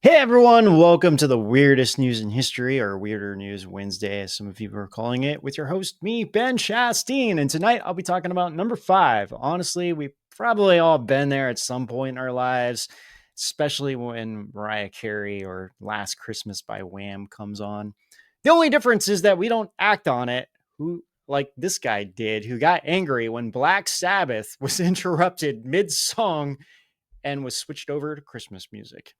Hey everyone, welcome to the weirdest news in history, or Weirder News Wednesday, as some of you are calling it, with your host, me, Ben Chasteen. And tonight I'll be talking about number 5. Honestly, we've probably all been there at some point in our lives, especially when Mariah Carey or Last Christmas by Wham comes on. The only difference is that we don't act on it, like this guy did, who got angry when Black Sabbath was interrupted mid-song and was switched over to Christmas music.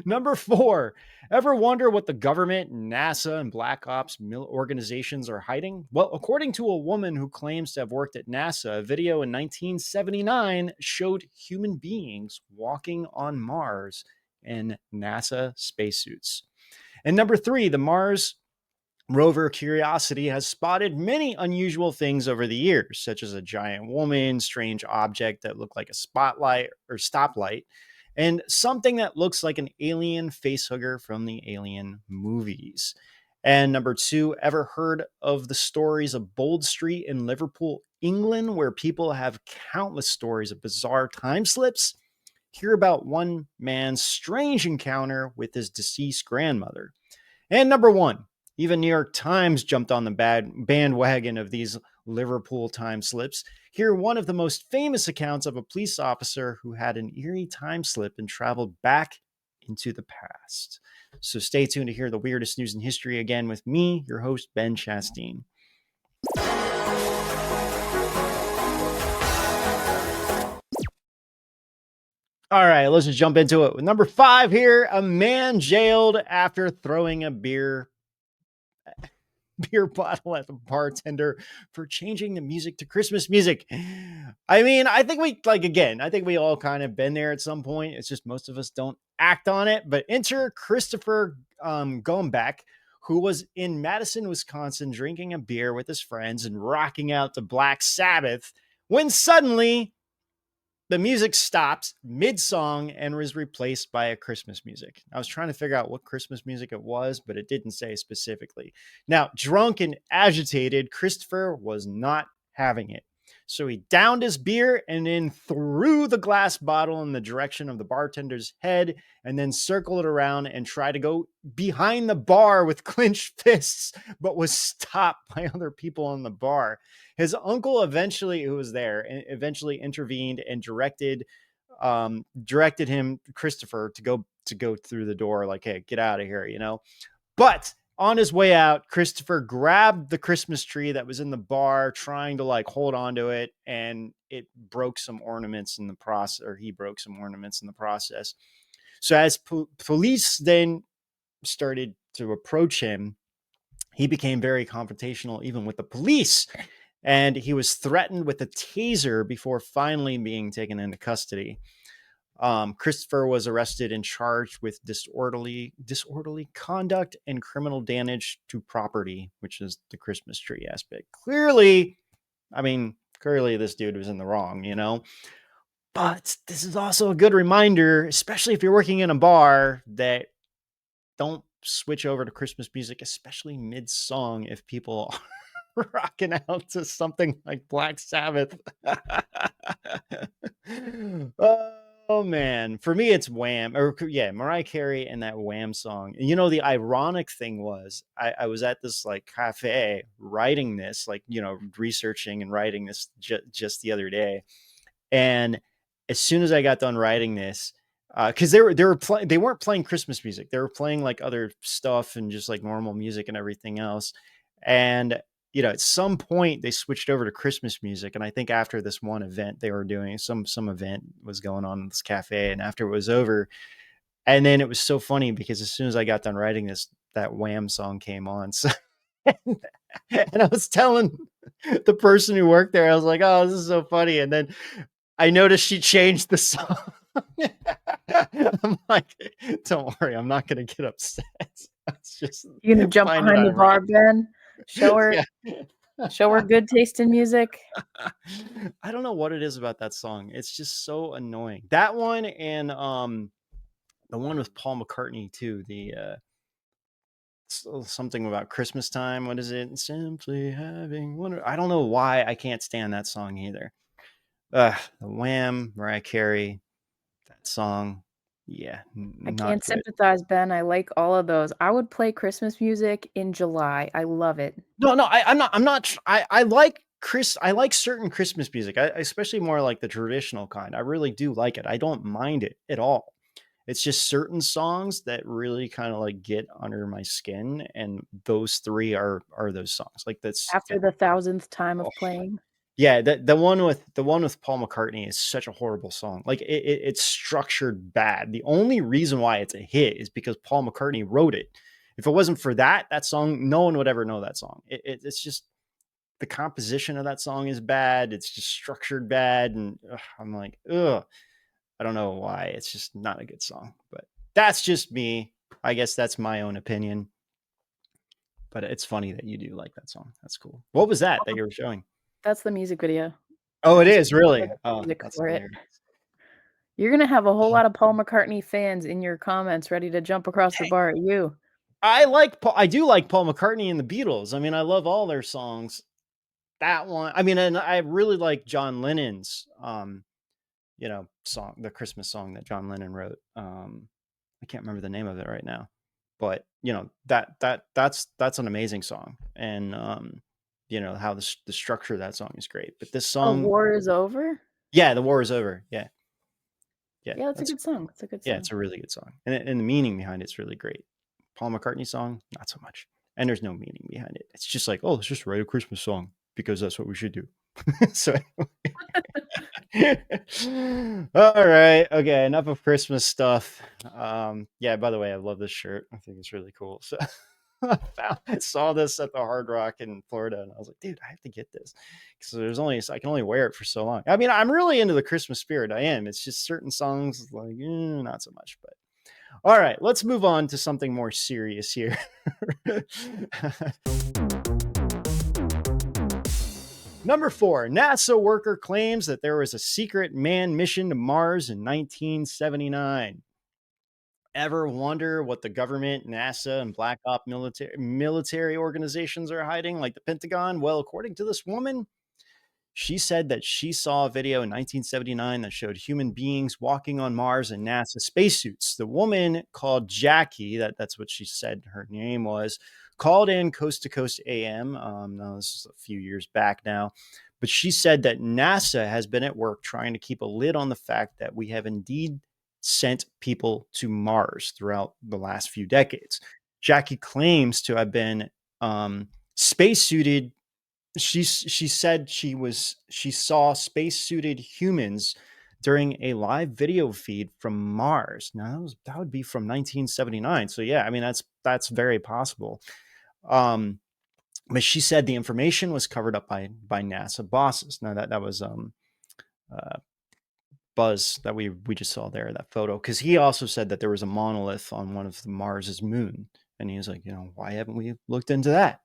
Number 4, ever wonder what the government, NASA, and Black Ops organizations are hiding? Well, according to a woman who claims to have worked at NASA, a video in 1979 showed human beings walking on Mars in NASA spacesuits. And number 3, the Mars rover Curiosity has spotted many unusual things over the years, such as a giant woman, strange object that looked like a spotlight or stoplight, and something that looks like an alien facehugger from the Alien movies. And number 2, ever heard of the stories of Bold Street in Liverpool, England, where people have countless stories of bizarre time slips? Hear about one man's strange encounter with his deceased grandmother. And number 1, even New York Times jumped on the bandwagon of these Liverpool time slips. Hear one of the most famous accounts of a police officer who had an eerie time slip and traveled back into the past. So stay tuned to hear the weirdest news in history again with me, your host, Ben Chasteen. All right, let's just jump into it. With number 5 here, a man jailed after throwing a beer bottle at the bartender for changing the music to Christmas music. I mean, I think we all kind of been there at some point. It's just most of us don't act on it. But enter Christopher Gombeck, who was in Madison, Wisconsin, drinking a beer with his friends and rocking out to Black Sabbath, when suddenly the music stopped mid-song and was replaced by a Christmas music. I was trying to figure out what Christmas music it was, but it didn't say specifically. Now, drunk and agitated, Christopher was not having it. So he downed his beer and then threw the glass bottle in the direction of the bartender's head, and then circled around and tried to go behind the bar with clenched fists, but was stopped by other people in the bar. His uncle who was there, eventually intervened and directed him, Christopher, to go through the door, like, hey, get out of here, But on his way out, Christopher grabbed the Christmas tree that was in the bar, trying to hold on to it, and it broke some ornaments in the process, or he broke some ornaments in the process. So as police then started to approach him, he became very confrontational, even with the police, and he was threatened with a taser before finally being taken into custody. Christopher was arrested and charged with disorderly conduct and criminal damage to property, which is the Christmas tree aspect. Clearly this dude was in the wrong, But this is also a good reminder, especially if you're working in a bar, that don't switch over to Christmas music, especially mid-song, if people are rocking out to something like Black Sabbath. Oh man, for me it's Wham, or yeah, Mariah Carey and that Wham song. And the ironic thing was, I was at this like cafe writing this, like researching and writing this just the other day, and as soon as I got done writing this, because they weren't playing Christmas music, they were playing like other stuff and just like normal music and everything else, and at some point they switched over to Christmas music, and I think after this one event they were doing some event was going on in this cafe, and after it was over, and then it was so funny because as soon as I got done writing this, that Wham song came on. So and I was telling the person who worked there, I was like, "Oh, this is so funny," and then I noticed she changed the song. I'm like, don't worry, I'm not going to get upset. It's just You gonna jump find it behind the bar, ironic. Ben? Show her, Yeah. show her good taste in music. I don't know what it is about that song. It's just so annoying. That one and the one with Paul McCartney too. The something about Christmas time. What is it? Simply having wonder. I don't know why I can't stand that song either. The Wham, Mariah Carey, that song. Yeah, I not can't good. sympathize, Ben. I like all of those. I would play Christmas music in July. I love it. No, I'm not. I'm not. I like Chris. I like certain Christmas music. Especially more like the traditional kind. I really do like it. I don't mind it at all. It's just certain songs that really kind of like get under my skin, and those three are those songs. Like that's After the thousandth time oh, of playing. yeah. The one with Paul McCartney is such a horrible song. Like it's structured bad. The only reason why it's a hit is because Paul McCartney wrote it. If it wasn't for that song, no one would ever know that song. It's just the composition of that song is bad. It's just structured bad, and I'm like, ugh. I don't know why. It's just not a good song, but that's just me. I guess that's my own opinion. But it's funny that you do like that song. That's cool. What was that you were showing? That's the music video. Oh, I it just is really. put Oh, music that's for it. hilarious. You're gonna have a whole lot of Paul McCartney fans in your comments ready to jump across the bar at you. I do like Paul McCartney and the Beatles. I mean, I love all their songs. That one. I mean, and I really like John Lennon's song, the Christmas song that John Lennon wrote. I can't remember the name of it right now, but that's an amazing song, and how the structure of that song is great. But this A song, War Is Over? yeah, the war is over. Yeah, yeah, Yeah, it's a good song. It's a good yeah, song. it's a really good song, and the meaning behind it's really great. Paul McCartney song, not so much, and there's no meaning behind it. It's just like, oh, let's just write a Christmas song because that's what we should do. So all right, okay, enough of Christmas stuff. Yeah, by the way, I love this shirt. I think it's really cool. So I saw this at the Hard Rock in Florida, and I was like, dude, I have to get this because I can only wear it for so long. I mean, I'm really into the Christmas spirit. I am. It's just certain songs like not so much. But all right, let's move on to something more serious here. Number 4, NASA worker claims that there was a secret manned mission to Mars in 1979. Ever wonder what the government, NASA, and black op military organizations are hiding, like the Pentagon? Well, according to this woman, she said that she saw a video in 1979 that showed human beings walking on Mars in NASA spacesuits. The woman called Jackie, that's what she said her name was, called in Coast to Coast AM. Now, this is a few years back now. But she said that NASA has been at work trying to keep a lid on the fact that we have indeed sent people to Mars throughout the last few decades. Jackie claims to have been spacesuited. She said she saw spacesuited humans during a live video feed from Mars. Now that would be from 1979. So yeah, I mean that's very possible. But she said the information was covered up by NASA bosses. Now that was Buzz that we just saw there, that photo, because he also said that there was a monolith on one of the Mars's moon, and he was like, why haven't we looked into that?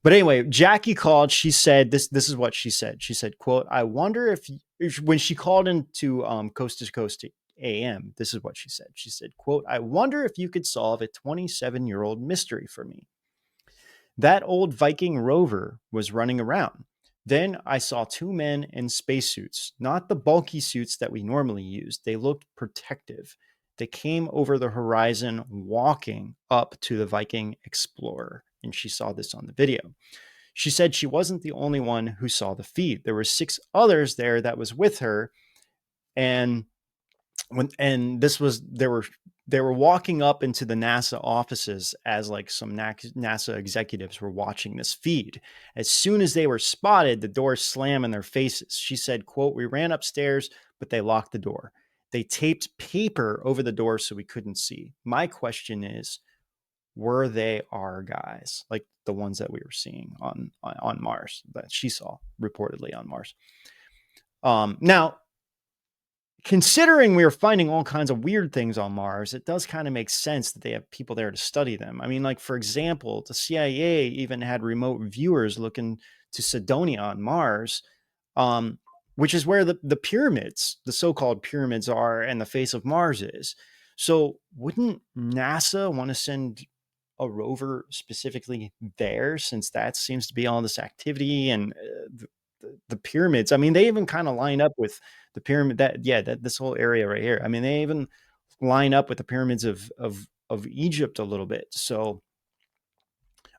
But anyway, Jackie called. She said this is what she said. She said, quote, I wonder if when she called into Coast to Coast AM, this is what she said. She said, quote, I wonder if you could solve a 27-year-old mystery for me. That old Viking rover was running around. Then I saw two men in spacesuits, not the bulky suits that we normally use. They looked protective. They came over the horizon walking up to the Viking Explorer, and she saw this on the video. She said she wasn't the only one who saw the feed. There were 6 others there that was with her, and this was they were walking up into the NASA offices as like some NASA executives were watching this feed. As soon as they were spotted, the doors slam in their faces. She said, quote, "We ran upstairs, but they locked the door. They taped paper over the door so we couldn't see." My question is, were they our guys, like the ones that we were seeing on Mars, that she saw reportedly on Mars? Now, considering we were finding all kinds of weird things on Mars, it does kind of make sense that they have people there to study them. I mean, like, for example, the CIA even had remote viewers looking to Cydonia on Mars, which is where the pyramids, the so-called pyramids, are, and the face of Mars is. So wouldn't NASA want to send a rover specifically there, since that seems to be all this activity and the pyramids? I mean, they even kind of line up with the pyramid that this whole area right here. I mean, they even line up with the pyramids of Egypt a little bit. So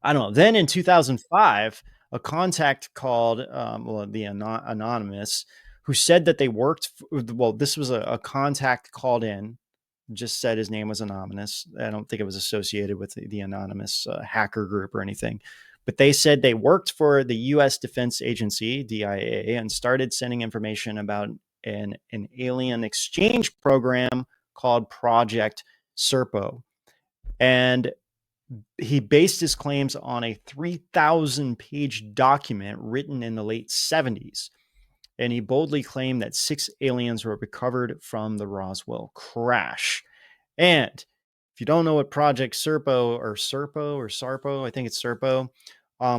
I don't know. Then in 2005, a contact called the anonymous, who said that they worked. This was a contact called in, just said his name was anonymous. I don't think it was associated with the anonymous hacker group or anything, but they said they worked for the U.S. Defense Agency, DIA, and started sending information about an alien exchange program called Project Serpo. And he based his claims on a 3,000-page document written in the late 70s. And he boldly claimed that 6 aliens were recovered from the Roswell crash. And if you don't know what Project Serpo or Sarpo, I think it's Serpo,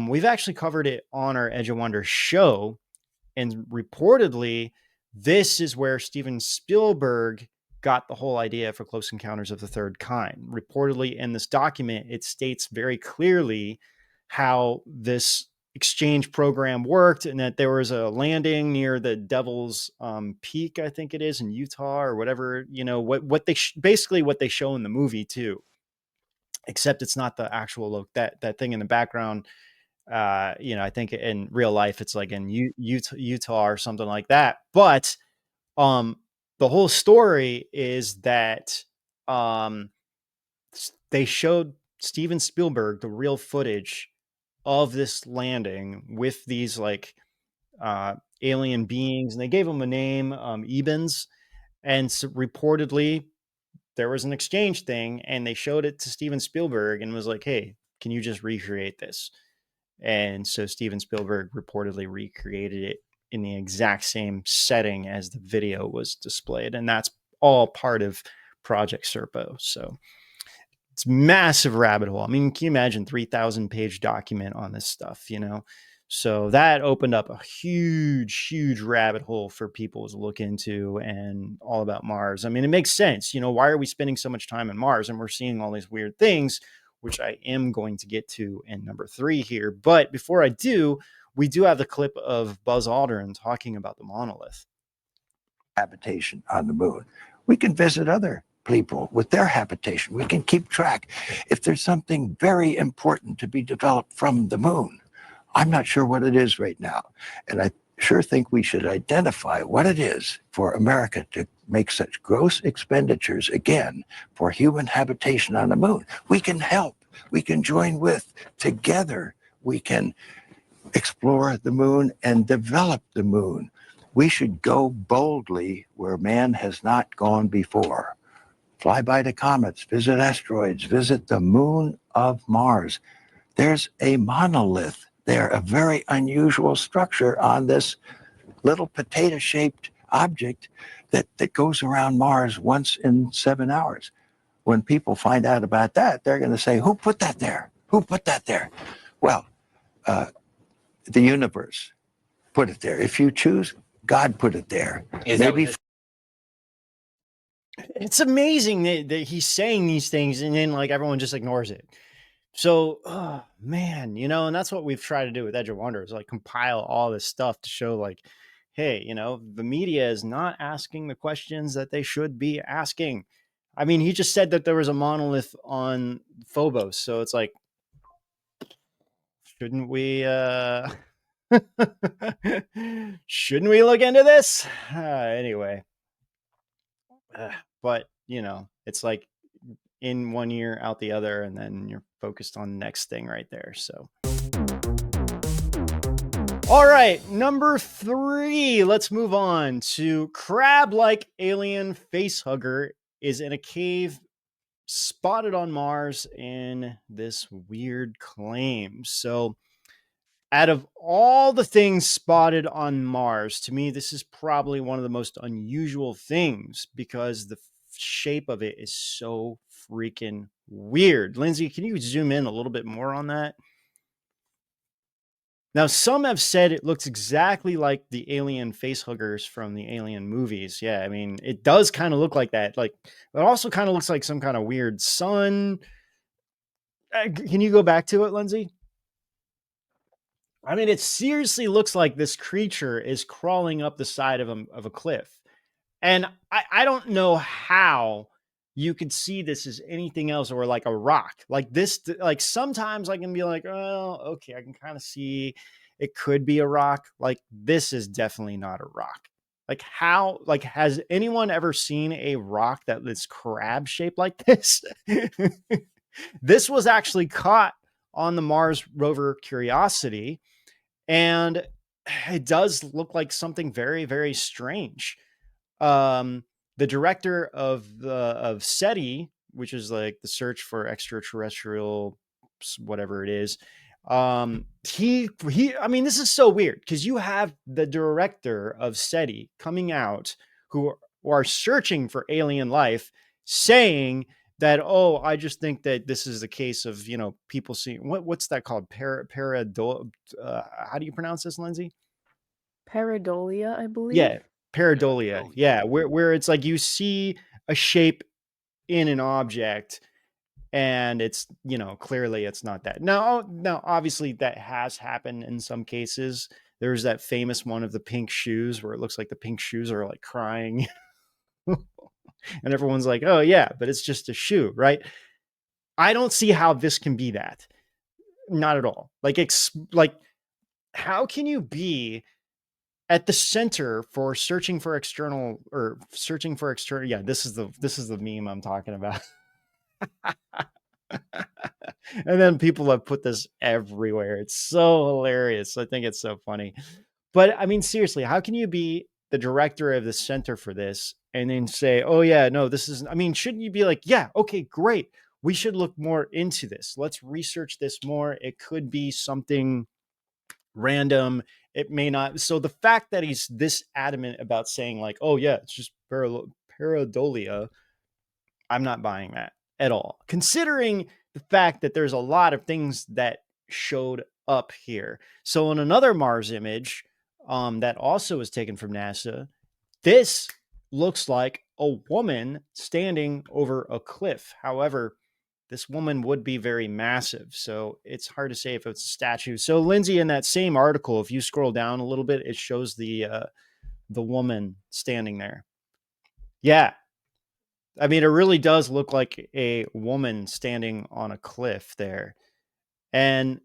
we've actually covered it on our Edge of Wonder show. And reportedly, this is where Steven Spielberg got the whole idea for Close Encounters of the Third Kind. Reportedly, in this document, it states very clearly how this exchange program worked, and that there was a landing near the Devil's Peak, I think it is, in Utah, or whatever, what they basically what they show in the movie too, except it's not the actual that thing in the background. I think in real life it's like in Utah or something like that. But the whole story is that they showed Steven Spielberg the real footage of this landing with these like alien beings, and they gave them a name, Ebens. And so reportedly there was an exchange thing, and they showed it to Steven Spielberg and was like, "Hey, can you just recreate this?" And so Steven Spielberg reportedly recreated it in the exact same setting as the video was displayed. And that's all part of Project Serpo. So it's massive rabbit hole. I mean, can you imagine 3,000-page document on this stuff, So that opened up a huge, huge rabbit hole for people to look into, and all about Mars. I mean, it makes sense. Why are we spending so much time on Mars and we're seeing all these weird things, which I am going to get to in number 3 here. But before I do, we do have the clip of Buzz Aldrin talking about the monolith. Habitation on the moon. We can visit other people with their habitation. We can keep track. If there's something very important to be developed from the moon, I'm not sure what it is right now. And I sure think we should identify what it is for America to make such gross expenditures again for human habitation on the moon. We can help. We can join with. Together, we can explore the moon and develop the moon. We should go boldly where man has not gone before. Fly by the comets, visit asteroids, visit the moon of Mars. There's a monolith there, a very unusual structure on this little potato-shaped object that goes around Mars once in 7 hours. When people find out about that, they're going to say, "Who put that there? Who put that there?" Well, the universe put it there. If you choose, God put it there. Maybe. It's amazing that he's saying these things, and then like everyone just ignores it. So, oh, man, and that's what we've tried to do with Edge of Wonder is like compile all this stuff to show like, hey, the media is not asking the questions that they should be asking. I mean, he just said that there was a monolith on Phobos, so it's like, shouldn't we shouldn't we look into this? Anyway, but it's like in one ear out the other, and then you're focused on the next thing right there. So all right, number 3, let's move on to crab-like alien facehugger is in a cave spotted on Mars in this weird claim. So out of all the things spotted on Mars, to me, this is probably one of the most unusual things because the shape of it is so freaking weird. Lindsay, can you zoom in a little bit more on that? Now, some have said it looks exactly like the alien facehuggers from the Alien movies. Yeah, I mean, it does kind of look like that. Like, it also kind of looks like some kind of weird sun. Can you go back to it, Lindsay? I mean, it seriously looks like this creature is crawling up the side of a cliff. And I don't know how you could see this as anything else or like a rock. Like this, like sometimes I can be like, oh, okay, I can kind of see it could be a rock. Like this is definitely not a rock. Like how, like, has anyone ever seen a rock that is crab shaped like this? This was actually caught on the Mars rover Curiosity, and it does look like something very, very strange. The director of SETI, which is like the search for extraterrestrial, whatever it is. I mean, this is so weird because you have the director of SETI coming out who are searching for alien life saying that, oh, I just think that this is the case of, people seeing what's that called? How do you pronounce this, Lindsay? Pareidolia, I believe. Yeah, pareidolia. Yeah, where it's like you see a shape in an object and it's, clearly it's not that. Now obviously that has happened in some cases. There's that famous one of the pink shoes where it looks like the pink shoes are like crying. And everyone's like, "Oh yeah, but it's just a shoe, right?" I don't see how this can be that. Not at all. Like how can you be at the center for searching for external or searching for external? Yeah, this is the meme I'm talking about. And then people have put this everywhere. It's so hilarious. I think it's so funny. But I mean, seriously, how can you be the director of the center for this and then say, oh, yeah, no, this isn't? I mean, shouldn't you be like, yeah, okay, great. We should look more into this. Let's research this more. It could be something random. It may not. So the fact that he's this adamant about saying, like, oh, yeah, it's just pareidolia, I'm not buying that at all, considering the fact that there's a lot of things that showed up here. So in another Mars image that also was taken from NASA, this looks like a woman standing over a cliff. However, this woman would be very massive, so it's hard to say if it's a statue. So Lindsay, in that same article, if you scroll down a little bit, it shows the woman standing there. Yeah, I mean, it really does look like a woman standing on a cliff there. And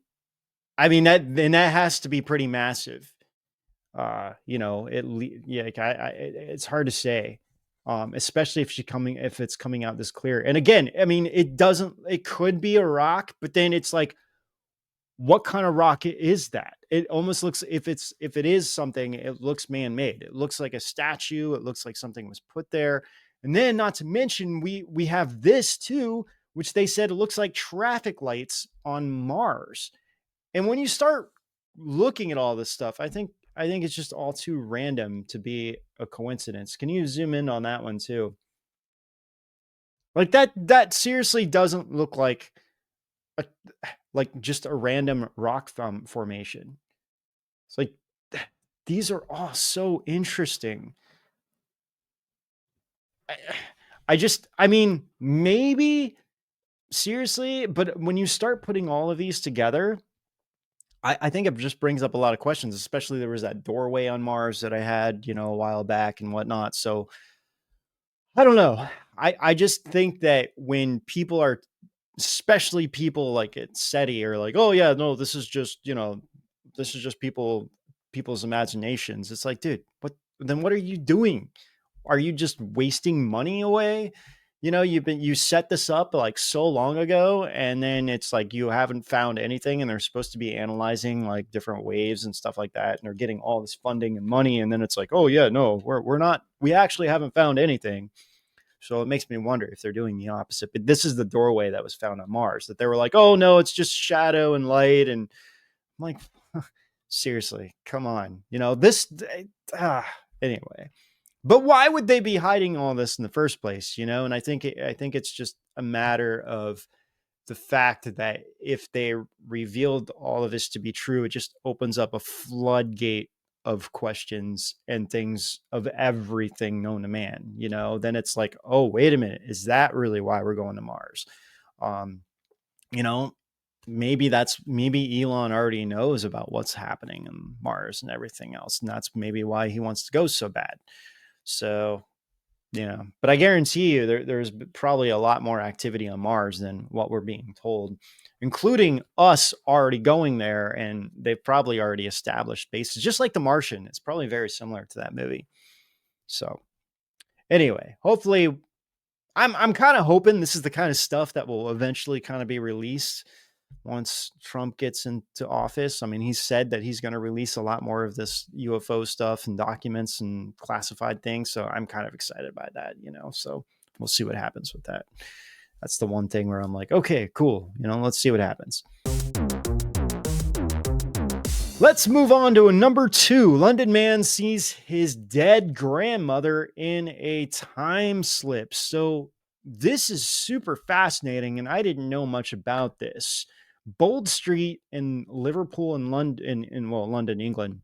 I mean, that has to be pretty massive. Yeah, like it's hard to say. Especially if it's coming out this clear. And again, I mean, it could be a rock, but then it's like, what kind of rock is that? It almost looks, if it is something, it looks man-made. It looks like a statue. It looks like something was put there. And then, not to mention, we have this too, which they said looks like traffic lights on Mars. And when you start looking at all this stuff, I think it's just all too random to be a coincidence. Can you zoom in on that one too? Like that seriously doesn't look like just a random rock formation. It's like these are all so interesting. I mean, maybe seriously, but when you start putting all of these together, I think it just brings up a lot of questions, especially there was that doorway on Mars that I had, a while back and whatnot. So I don't know. I just think that when people are, especially people like at SETI, are like, oh yeah, no, this is just people's imaginations. It's like, dude, what are you doing? Are you just wasting money away? You set this up like so long ago, and then it's like you haven't found anything, and they're supposed to be analyzing like different waves and stuff like that, and they're getting all this funding and money, and then it's like, oh yeah, no, we're not, we actually haven't found anything. So it makes me wonder if they're doing the opposite. But this is the doorway that was found on Mars, that they were like, oh no, it's just shadow and light. And I'm like, seriously, come on. Anyway. But why would they be hiding all this in the first place? And I think it's just a matter of the fact that if they revealed all of this to be true, it just opens up a floodgate of questions and things of everything known to man. Then it's like, oh, wait a minute, is that really why we're going to Mars? um you know maybe Elon already knows about what's happening in Mars and everything else, and that's maybe why he wants to go so bad. So but I guarantee you there's probably a lot more activity on Mars than what we're being told, including us already going there. And they've probably already established bases, just like The Martian. It's probably very similar to that movie. So anyway, hopefully, I'm kind of hoping this is the kind of stuff that will eventually kind of be released once Trump gets into office. I mean, he said that he's going to release a lot more of this UFO stuff and documents and classified things. So I'm kind of excited by that, so we'll see what happens with that. That's the one thing where I'm like, okay, cool. Let's see what happens. Let's move on to a number 2. London man sees his dead grandmother in a time slip. So this is super fascinating, and I didn't know much about this. Bold Street in Liverpool and London, London, England,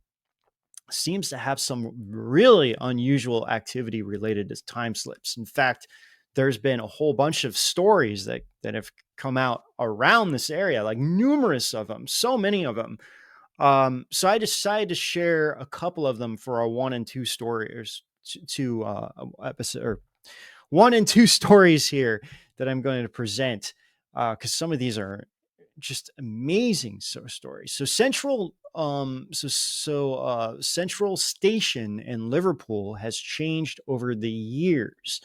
seems to have some really unusual activity related to time slips. In fact, there's been a whole bunch of stories that have come out around this area, like numerous of them, so many of them. So I decided to share a couple of them for our 1 and 2 stories, episode, or 1 and 2 stories here that I'm going to present, because some of these are just amazing stories. So Central Station in Liverpool has changed over the years.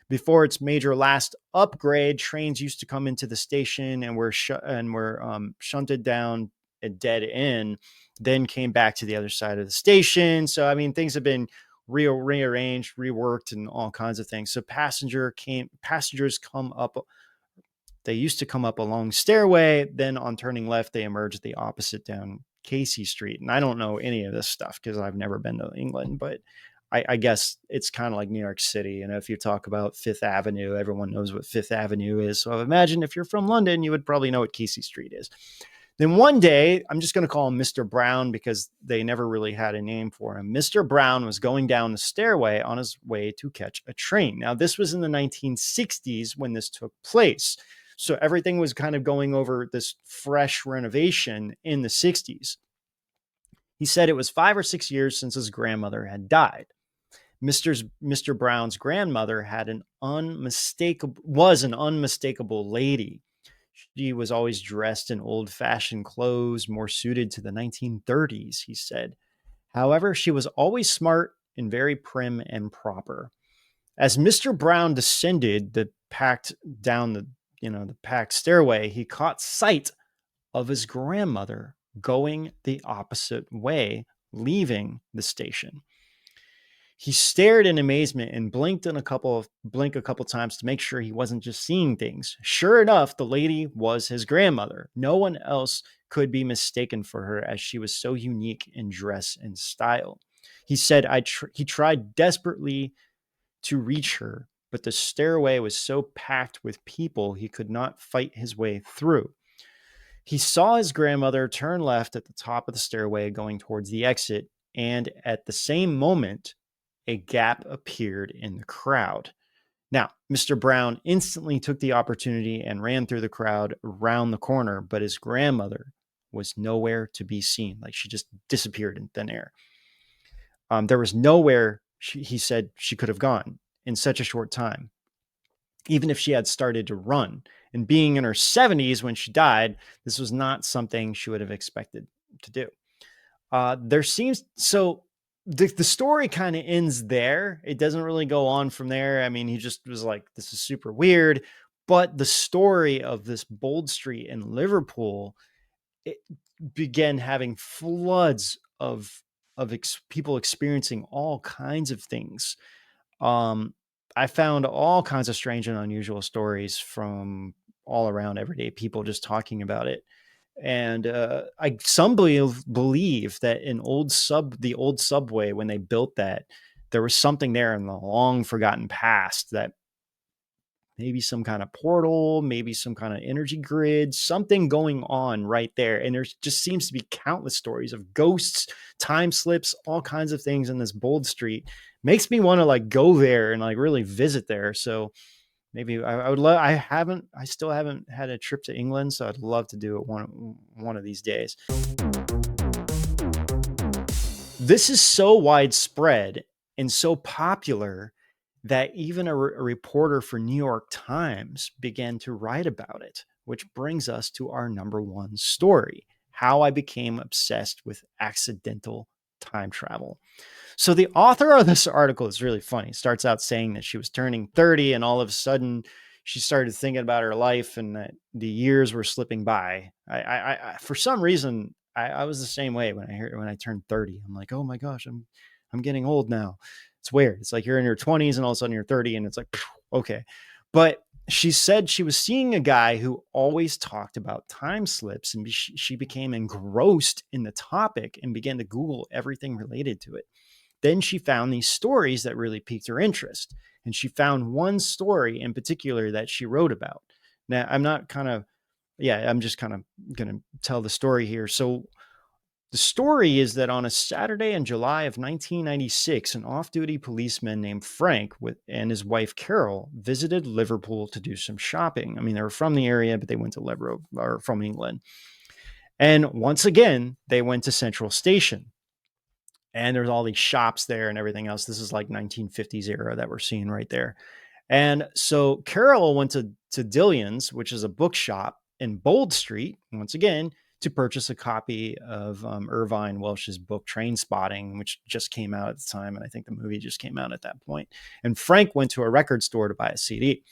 Before its major last upgrade, trains used to come into the station and were shunted down a dead end, then came back to the other side of the station. So I mean, things have been rearranged, reworked, and all kinds of things. So passengers come up. They used to come up a long stairway. Then on turning left, they emerged the opposite down Casey Street. And I don't know any of this stuff because I've never been to England, but I guess it's kind of like New York City. If you talk about Fifth Avenue, everyone knows what Fifth Avenue is. So I imagine if you're from London, you would probably know what Casey Street is. Then one day, I'm just going to call him Mr. Brown because they never really had a name for him. Mr. Brown was going down the stairway on his way to catch a train. Now, this was in the 1960s when this took place. So everything was kind of going over this fresh renovation in the 60s. He said it was 5 or 6 years since his grandmother had died. Mr. Brown's grandmother was an unmistakable lady. She was always dressed in old-fashioned clothes, more suited to the 1930s, he said. However, she was always smart and very prim and proper. As Mr. Brown descended the packed stairway, he caught sight of his grandmother going the opposite way, leaving the station. He stared in amazement and blinked a couple times to make sure he wasn't just seeing things. Sure enough, the lady was his grandmother. No one else could be mistaken for her, as she was so unique in dress and style. He said he tried desperately to reach her, but the stairway was so packed with people he could not fight his way through. He saw his grandmother turn left at the top of the stairway going towards the exit, and at the same moment, a gap appeared in the crowd. Now, Mr. Brown instantly took the opportunity and ran through the crowd around the corner, but his grandmother was nowhere to be seen. Like she just disappeared in thin air. There was nowhere he said she could have gone in such a short time, even if she had started to run. And being in her 70s when she died, this was not something she would have expected to do. There seems so the story kind of ends there. It doesn't really go on from there. I mean, he just was like, this is super weird. But the story of this Bold Street in Liverpool, it began having floods of people experiencing all kinds of things. Um, I found all kinds of strange and unusual stories from all around everyday people just talking about it. And some believe that the old subway, when they built that, there was something there in the long forgotten past, that maybe some kind of portal, maybe some kind of energy grid, something going on right there. And there just seems to be countless stories of ghosts, time slips, all kinds of things in this Bold Street. Makes me want to like go there and like really visit there. So maybe I would love. I still haven't had a trip to England, so I'd love to do it one of these days. This is so widespread and so popular that even a reporter for New York Times began to write about it, which brings us to our number one story: how I became obsessed with accidental time travel. So the author of this article is really funny. Starts out saying that she was turning 30 and all of a sudden she started thinking about her life and that the years were slipping by. I for some reason, I was the same way when I turned 30. I'm like, oh my gosh, I'm getting old now. It's weird. It's like you're in your 20s and all of a sudden you're 30 and it's like, okay. But she said she was seeing a guy who always talked about time slips, and she became engrossed in the topic and began to Google everything related to it. Then she found these stories that really piqued her interest. And she found one story in particular that she wrote about. Now, I'm just kind of going to tell the story here. So the story is that on a Saturday in July of 1996, an off-duty policeman named Frank and his wife Carol visited Liverpool to do some shopping. I mean, they were from the area, but they went to Liverpool, or from England. And once again, they went to Central Station. And there's all these shops there and everything else. This is like 1950s era that we're seeing right there. And so Carol went to Dillion's, which is a bookshop in Bold Street, once again, to purchase a copy of Irvine Welsh's book Train Spotting, which just came out at the time. And I think the movie just came out at that point. And Frank went to a record store to buy a CD.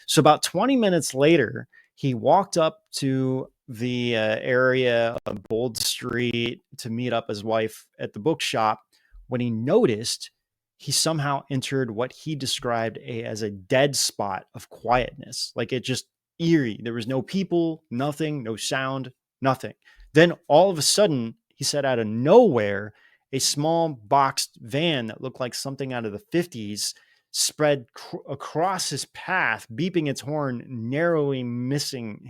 So about 20 minutes later, he walked up to the area of Bold Street to meet up his wife at the bookshop, when he noticed he somehow entered what he described as a dead spot of quietness. Like it just eerie. There was no people, nothing, no sound, nothing. Then all of a sudden, he said out of nowhere, a small boxed van that looked like something out of the 50s spread across his path, beeping its horn, narrowly missing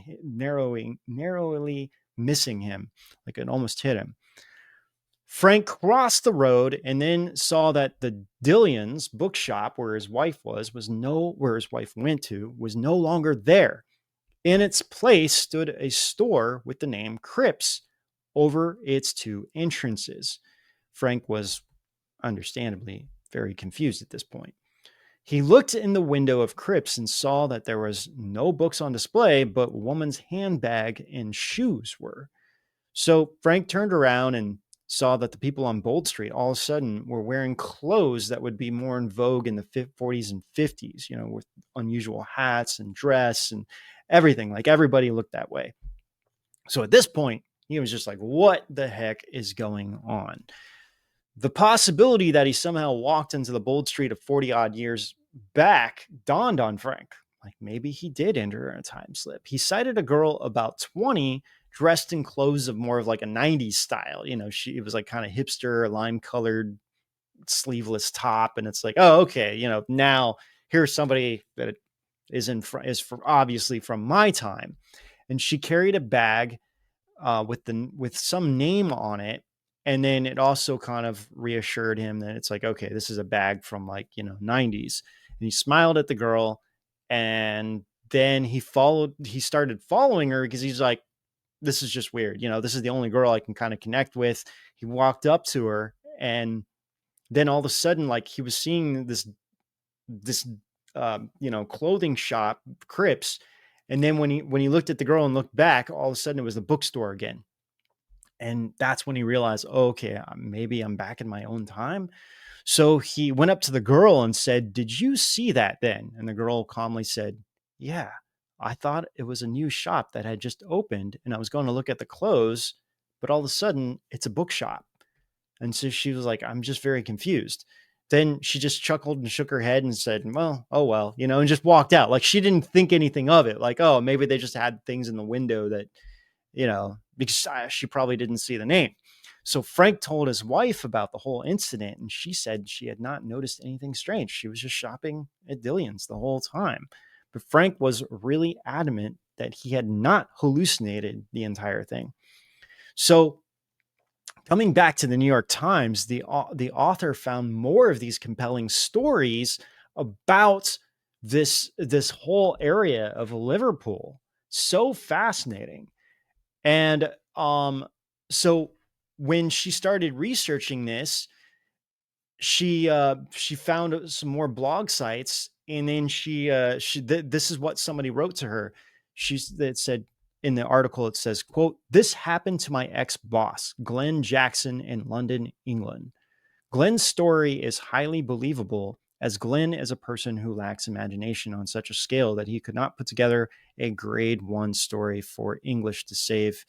him, like it almost hit him. Frank crossed the road and then saw that the Dillion's bookshop, where his wife went to, was no longer there. In its place stood a store with the name Cripps over its two entrances. Frank was understandably very confused at this point. He looked in the window of Cripps and saw that there was no books on display, but woman's handbag and shoes were. So Frank turned around and saw that the people on Bold Street all of a sudden were wearing clothes that would be more in vogue in the 40s and 50s, with unusual hats and dress and everything. Like everybody looked that way. So at this point, he was just like, what the heck is going on? The possibility that he somehow walked into the Bold Street of 40 odd years back dawned on Frank. Like maybe he did enter in a time slip. He sighted a girl about 20 dressed in clothes of more of like a 90s style. It was like kind of hipster, lime colored, sleeveless top. And it's like, oh, okay. Now here's somebody that is obviously from my time. And she carried a bag with some name on it. And then it also kind of reassured him that it's like, okay, this is a bag from 90s. he smiled at the girl, and then he started following her because he's like, this is just weird. This is the only girl I can kind of connect with. He walked up to her, and then all of a sudden, like, he was seeing this clothing shop, Crips. And then when he looked at the girl and looked back, all of a sudden it was the bookstore again. And that's when he realized, oh, okay, maybe I'm back in my own time. So he went up to the girl and said, "Did you see that then?" And the girl calmly said, "Yeah, I thought it was a new shop that had just opened, and I was going to look at the clothes, but all of a sudden it's a bookshop." And so she was like, "I'm just very confused." Then she just chuckled and shook her head and said, "Well, oh well," and just walked out. Like, she didn't think anything of it. Like, oh, maybe they just had things in the window that, because she probably didn't see the name. So Frank told his wife about the whole incident, and she said she had not noticed anything strange. She was just shopping at Dillion's the whole time. But Frank was really adamant that he had not hallucinated the entire thing. So coming back to the New York Times, the author found more of these compelling stories about this whole area of Liverpool. So fascinating. And so when she started researching this, she found some more blog sites, and then this is what somebody wrote to her. That said, in the article, it says, quote, "This happened to my ex-boss, Glenn Jackson, in London, England. Glenn's story is highly believable, as Glenn is a person who lacks imagination on such a scale that he could not put together a grade 1 story for English to save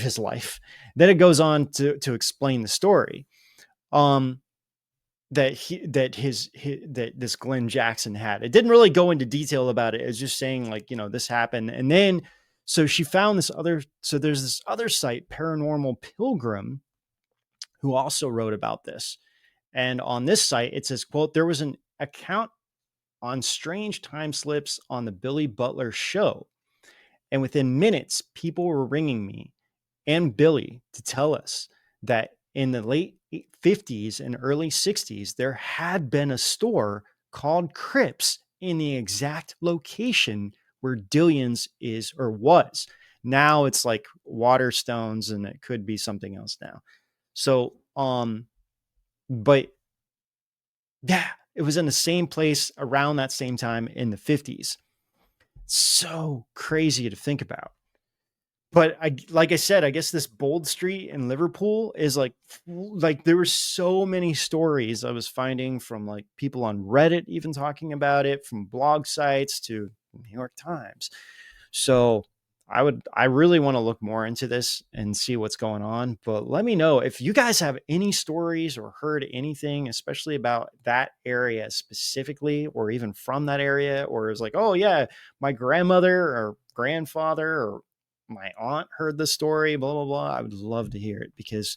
his life." Then it goes on to explain the story that this Glenn Jackson had. It didn't really go into detail about it. It's just saying, like, this happened. And then so she found there's this other site, Paranormal Pilgrim, who also wrote about this. And on this site, it says, quote, "There was an account on strange time slips on the Billy Butler show. And within minutes, people were ringing me and Billy to tell us that in the late 50s and early 60s, there had been a store called Crips in the exact location where Dillion's is or was. Now it's like Waterstones, and it could be something else now." So, but yeah, it was in the same place around that same time in the 50s. So crazy to think about. But like I said, I guess this Bold Street in Liverpool is like there were so many stories I was finding from like people on Reddit, even talking about it, from blog sites to New York Times. So I really want to look more into this and see what's going on. But let me know if you guys have any stories or heard anything, especially about that area specifically, or even from that area, or is like, oh yeah, my grandmother or grandfather or my aunt heard the story, blah, blah, blah. I would love to hear it, because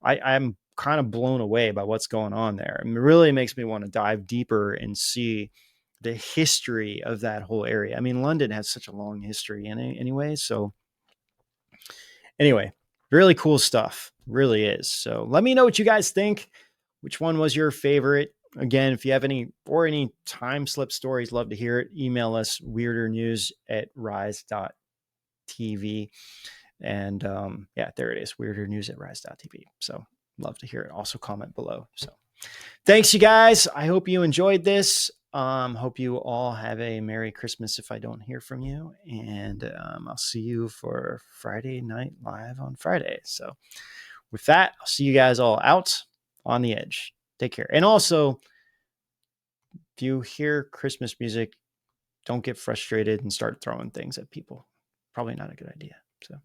I'm kind of blown away by what's going on there. It really makes me want to dive deeper and see the history of that whole area. I mean, London has such a long history anyway. So anyway, really cool stuff. Really is. So let me know what you guys think. Which one was your favorite? Again, if you have any time slip stories, love to hear it. Email us weirdernews@rise.tv. And yeah, there it is, weirdernews@rise.tv. So love to hear it. Also comment below. So thanks, you guys. I hope you enjoyed this. Hope you all have a Merry Christmas if I don't hear from you. And I'll see you for Friday Night Live on Friday. So with that, I'll see you guys all out on the edge. Take care. And also, if you hear Christmas music, don't get frustrated and start throwing things at people. Probably not a good idea. So